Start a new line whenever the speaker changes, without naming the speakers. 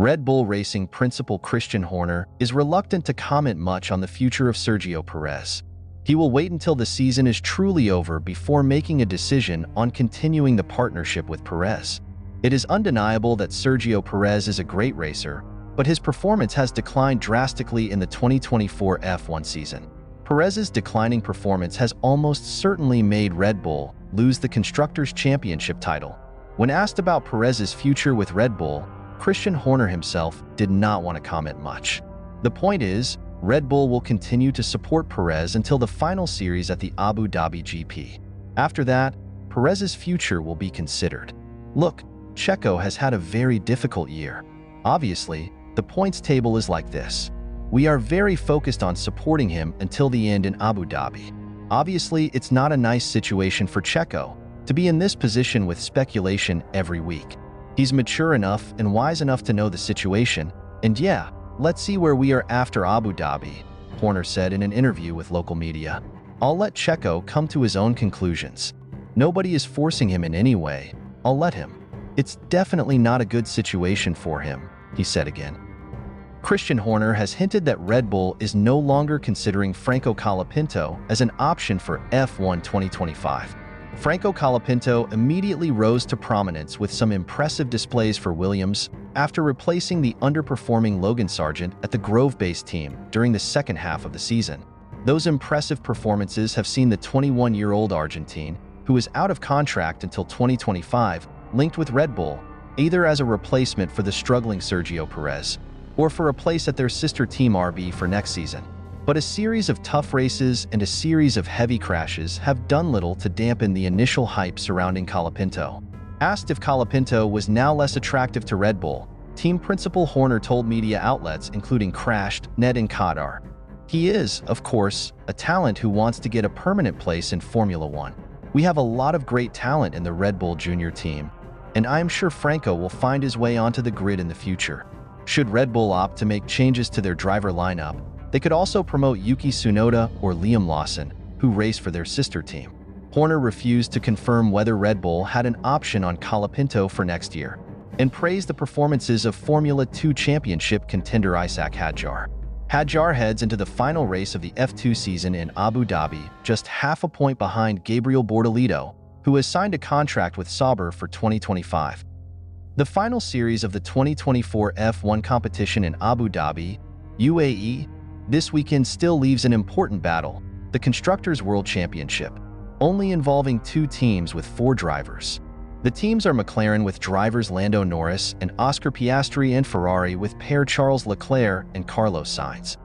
Red Bull Racing principal Christian Horner is reluctant to comment much on the future of Sergio Perez. He will wait until the season is truly over before making a decision on continuing the partnership with Perez. It is undeniable that Sergio Perez is a great racer, but his performance has declined drastically in the 2024 F1 season. Perez's declining performance has almost certainly made Red Bull lose the Constructors' Championship title. When asked about Perez's future with Red Bull, Christian Horner himself did not want to comment much. The point is, Red Bull will continue to support Perez until the final series at the Abu Dhabi GP. After that, Perez's future will be considered. Look, Checo has had a very difficult year. Obviously, the points table is like this. We are very focused on supporting him until the end in Abu Dhabi. Obviously, it's not a nice situation for Checo to be in this position with speculation every week. He's mature enough and wise enough to know the situation, and yeah, let's see where we are after Abu Dhabi, Horner said in an interview with local media. I'll let Checo come to his own conclusions. Nobody is forcing him in any way. I'll let him. It's definitely not a good situation for him, he said again. Christian Horner has hinted that Red Bull is no longer considering Franco Colapinto as an option for F1 2025. Franco Colapinto immediately rose to prominence with some impressive displays for Williams after replacing the underperforming Logan Sargent at the Grove-based team during the second half of the season. Those impressive performances have seen the 21-year-old Argentine, who is out of contract until 2025, linked with Red Bull, either as a replacement for the struggling Sergio Perez or for a place at their sister team RB for next season. But a series of tough races and a series of heavy crashes have done little to dampen the initial hype surrounding Colapinto. Asked if Colapinto was now less attractive to Red Bull, team principal Horner told media outlets including Crashed, Net and Qadar. He is, of course, a talent who wants to get a permanent place in Formula One. We have a lot of great talent in the Red Bull Junior team, and I am sure Franco will find his way onto the grid in the future. Should Red Bull opt to make changes to their driver lineup, they could also promote Yuki Tsunoda or Liam Lawson, who race for their sister team. Horner refused to confirm whether Red Bull had an option on Colapinto for next year, and praised the performances of Formula 2 Championship contender Isack Hadjar. Hadjar heads into the final race of the F2 season in Abu Dhabi, just half a point behind Gabriel Bortolito, who has signed a contract with Sauber for 2025. The final series of the 2024 F1 competition in Abu Dhabi, UAE, this weekend still leaves an important battle, the Constructors' World Championship, only involving two teams with 4 drivers. The teams are McLaren with drivers Lando Norris and Oscar Piastri and Ferrari with pair Charles Leclerc and Carlos Sainz.